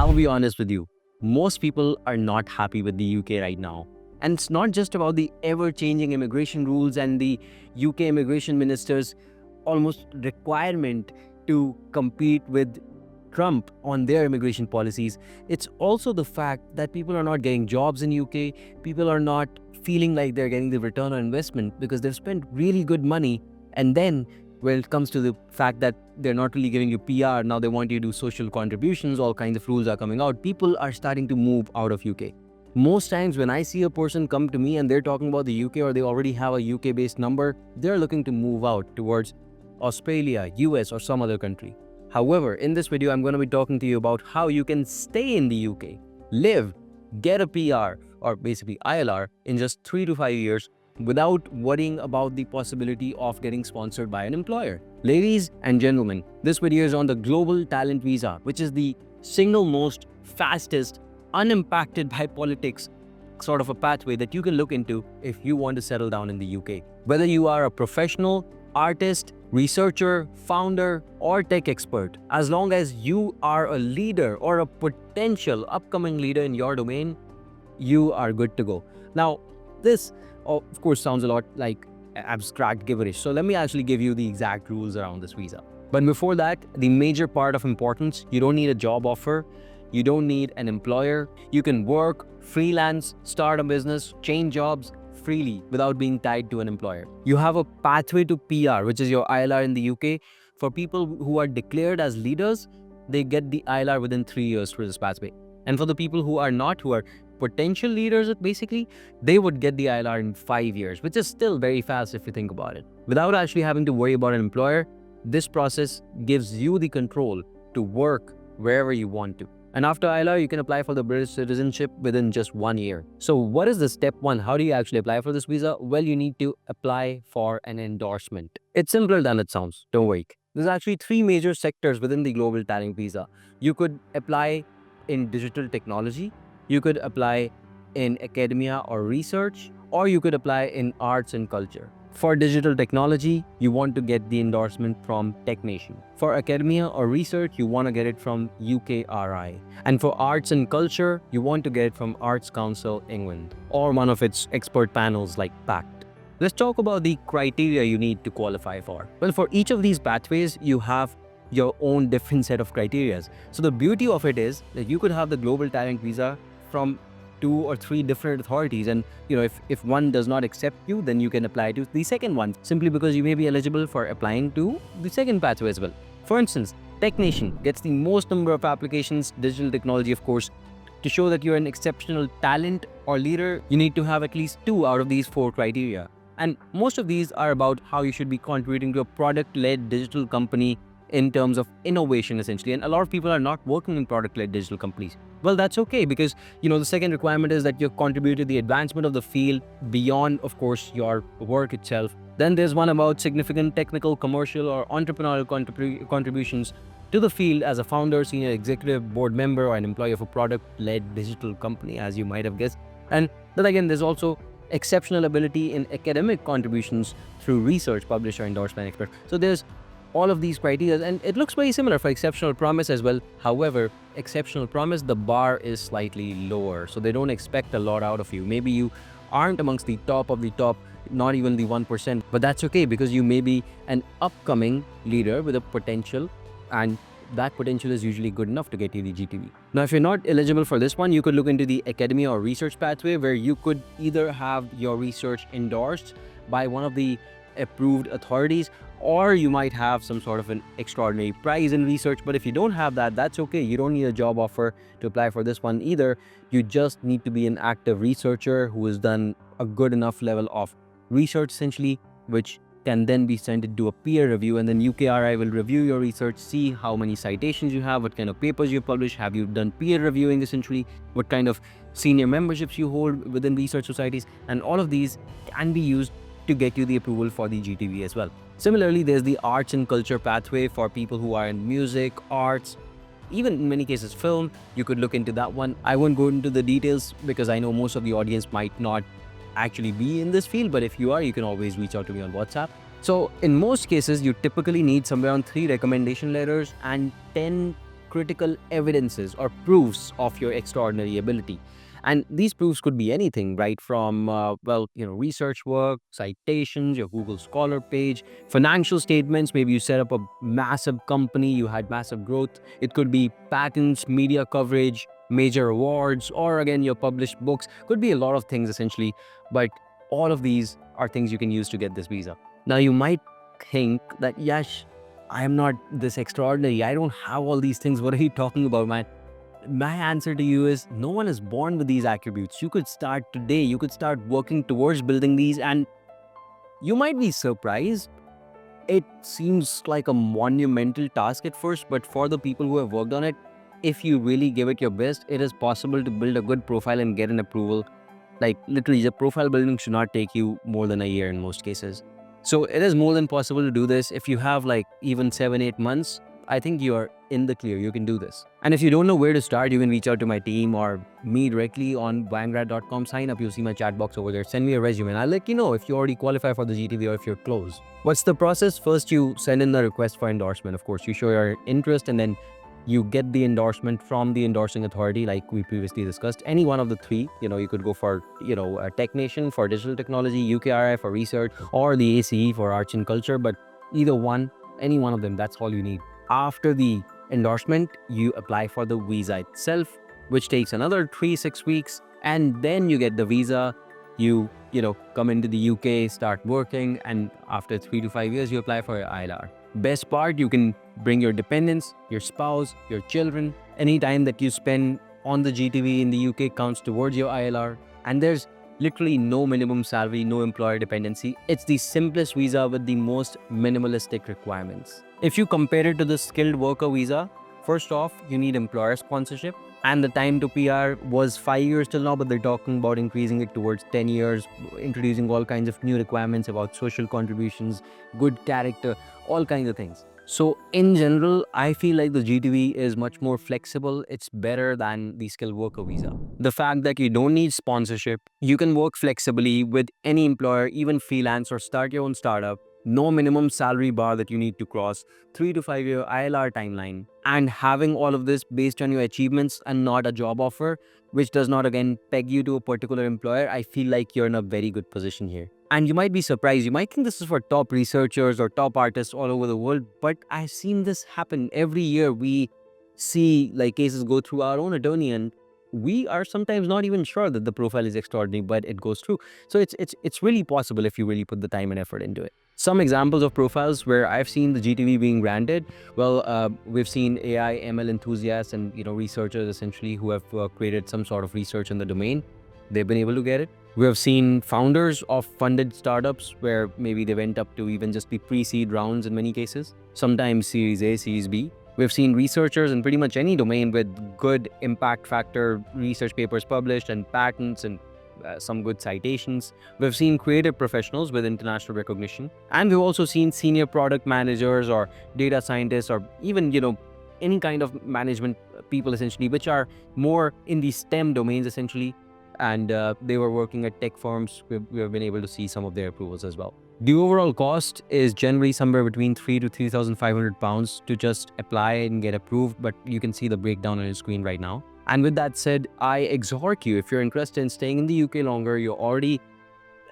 I'll be honest with you, most people are not happy with the UK right now. And it's not just about the ever-changing immigration rules and the UK immigration minister's almost requirement to compete with Trump on their immigration policies. It's also the fact that people are not getting jobs in UK. People are not feeling like they're getting the return on investment because they've spent really good money. And then when it comes to the fact that they're not really giving you PR, now they want you to do social contributions, all kinds of rules are coming out. People are starting to move out of UK. Most times when I see a person come to me and they're talking about the UK or they already have a UK-based number, they're looking to move out towards Australia, US, or some other country. However, in this video, I'm going to be talking to you about how you can stay in the UK, live, get a PR, or basically ILR in just 3 to 5 years without worrying about the possibility of getting sponsored by an employer. Ladies and gentlemen, this video is on the Global Talent Visa, which is the single most fastest, unimpacted by politics sort of a pathway that you can look into if you want to settle down in the UK. Whether you are a professional, artist, researcher, founder, or tech expert, as long as you are a leader or a potential upcoming leader in your domain, you are good to go. Now, this of course sounds a lot like abstract gibberish, so let me actually give you the exact rules around this visa. But before that, the major part of importance: you don't need a job offer, you don't need an employer, you can work, freelance, start a business, change jobs freely without being tied to an employer. You have a pathway to PR, which is your ILR in the UK. For people who are declared as leaders, they get the ILR within 3 years through this pathway. And for the people who are not, who are potential leaders, basically, they would get the ILR in 5 years, which is still very fast if you think about it. Without actually having to worry about an employer, this process gives you the control to work wherever you want to. And after ILR, you can apply for the British citizenship within just 1 year. So what is the step one? How do you actually apply for this visa? Well, you need to apply for an endorsement. It's simpler than it sounds, don't worry. There's actually 3 major sectors within the Global Talent Visa. You could apply in digital technology, you could apply in academia or research, or you could apply in arts and culture. For digital technology, you want to get the endorsement from TechNation. For academia or research, you want to get it from UKRI. And for arts and culture, you want to get it from Arts Council England or one of its expert panels like PACT. Let's talk about the criteria you need to qualify for. Well, for each of these pathways, you have your own different set of criteria. So the beauty of it is that you could have the Global Talent Visa from 2 or 3 different authorities, and if one does not accept you, then you can apply to the second one, simply because you may be eligible for applying to the second pathway as well. For instance, TechNation gets the most number of applications, digital technology of course. To show that you're an exceptional talent or leader, you need to have at least 2 out of these 4 criteria. And most of these are about how you should be contributing to a product-led digital company in terms of innovation, essentially. And a lot of people are not working in product-led digital companies. Well, that's okay, because the second requirement is that you contribute to the advancement of the field beyond, of course, your work itself. Then there's one about significant technical, commercial, or entrepreneurial contributions to the field as a founder, senior executive, board member, or an employee of a product-led digital company, as you might have guessed. And then again, there's also exceptional ability in academic contributions through research, published, or endorsement expert. So there's all of these criteria, and it looks very similar for exceptional promise as well. However, exceptional promise, the bar is slightly lower, so they don't expect a lot out of you. Maybe you aren't amongst the top of the top, not even the 1%, but that's okay, because you may be an upcoming leader with a potential, and that potential is usually good enough to get you the GTV. Now, if you're not eligible for this one, you could look into the academia or research pathway, where you could either have your research endorsed by one of the approved authorities, or you might have some sort of an extraordinary prize in research. But if you don't have that, that's okay. You don't need a job offer to apply for this one either. You just need to be an active researcher who has done a good enough level of research, essentially, which can then be sent into a peer review, and then UKRI will review your research, see how many citations you have, what kind of papers you publish, have you done peer reviewing, essentially, what kind of senior memberships you hold within research societies, and all of these can be used to get you the approval for the GTV as well. Similarly, there's the arts and culture pathway for people who are in music, arts, even in many cases film. You could look into that one. I won't go into the details because I know most of the audience might not actually be in this field, but if you are, you can always reach out to me on WhatsApp. So in most cases, you typically need somewhere around 3 recommendation letters and 10 critical evidences or proofs of your extraordinary ability. And these proofs could be anything, right? From, research work, citations, your Google Scholar page, financial statements. Maybe you set up a massive company, you had massive growth. It could be patents, media coverage, major awards, or again, your published books. Could be a lot of things essentially. But all of these are things you can use to get this visa. Now, you might think that, Yash, I am not this extraordinary. I don't have all these things. What are you talking about, man? My answer to you is no one is born with these attributes. You could start today. You could start working towards building these, and you might be surprised. It seems like a monumental task at first, but for the people who have worked on it, if you really give it your best, it is possible to build a good profile and get an approval. Like literally, the profile building should not take you more than a year in most cases. So it is more than possible to do this. If you have like even 7-8 months, I think you are in the clear. You can do this. And if you don't know where to start, you can reach out to my team or me directly on YMGrad.com. Sign up. You'll see my chat box over there. Send me a resume and I'll let you know if you already qualify for the GTV or if you're close. What's the process? First, you send in the request for endorsement. Of course, you show your interest and then you get the endorsement from the endorsing authority, like we previously discussed. Any one of the three, you could go for, TechNation for digital technology, UKRI for research, or the ACE for arts and culture. But either one, any one of them, that's all you need. After the endorsement, you apply for the visa itself, which takes another 3-6 weeks. And then you get the visa. You come into the UK, start working, and after 3 to 5 years, you apply for your ILR. Best part, you can bring your dependents, your spouse, your children. Any time that you spend on the GTV in the UK counts towards your ILR. And there's literally no minimum salary, no employer dependency. It's the simplest visa with the most minimalistic requirements. If you compare it to the skilled worker visa, first off, you need employer sponsorship. And the time to PR was 5 years till now, but they're talking about increasing it towards 10 years, introducing all kinds of new requirements about social contributions, good character, all kinds of things. So in general, I feel like the GTV is much more flexible. It's better than the skilled worker visa. The fact that you don't need sponsorship, you can work flexibly with any employer, even freelance or start your own startup. No minimum salary bar that you need to cross, 3 to 5 year ILR timeline, and having all of this based on your achievements and not a job offer, which does not again peg you to a particular employer. I feel like you're in a very good position here. And you might be surprised. You might think this is for top researchers or top artists all over the world, but I've seen this happen every year. We see like cases go through our own attorney, and we are sometimes not even sure that the profile is extraordinary, but it goes through. So it's really possible if you really put the time and effort into it. Some examples of profiles where I've seen the GTV being granted. Well, we've seen AI, ML enthusiasts and researchers essentially who have created some sort of research in the domain. They've been able to get it. We have seen founders of funded startups where maybe they went up to even just the pre-seed rounds in many cases, sometimes Series A, Series B. We've seen researchers in pretty much any domain with good impact factor research papers published and patents and some good citations. We've seen creative professionals with international recognition. And we've also seen senior product managers or data scientists or even, any kind of management people essentially, which are more in the STEM domains essentially. And they were working at tech firms. We have been able to see some of their approvals as well. The overall cost is generally somewhere between £3,000 to £3,500 to just apply and get approved, but you can see the breakdown on your screen right now. And with that said, I exhort you, if you're interested in staying in the UK longer, you're already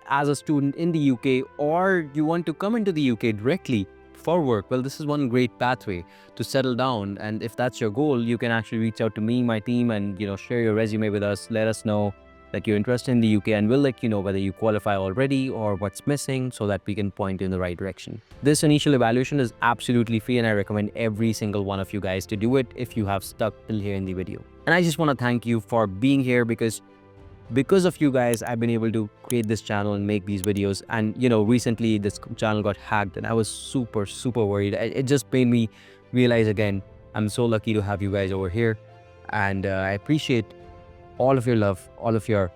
as a student in the UK, or you want to come into the UK directly for work, well, this is one great pathway to settle down. And if that's your goal, you can actually reach out to me, my team, and share your resume with us. Let us know that you're interested in the UK, and we'll let you know whether you qualify already or what's missing so that we can point you in the right direction. This initial evaluation is absolutely free, and I recommend every single one of you guys to do it if you have stuck till here in the video. And I just want to thank you for being here, because of you guys, I've been able to create this channel and make these videos. And recently this channel got hacked and I was super worried. It just made me realize again, I'm so lucky to have you guys over here, and I appreciate all of your love, all of your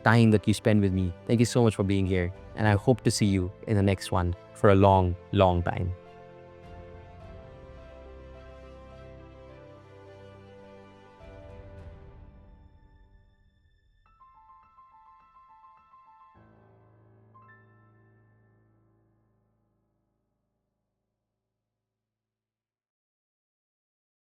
time that you spend with me. Thank you so much for being here, and I hope to see you in the next one for a long time.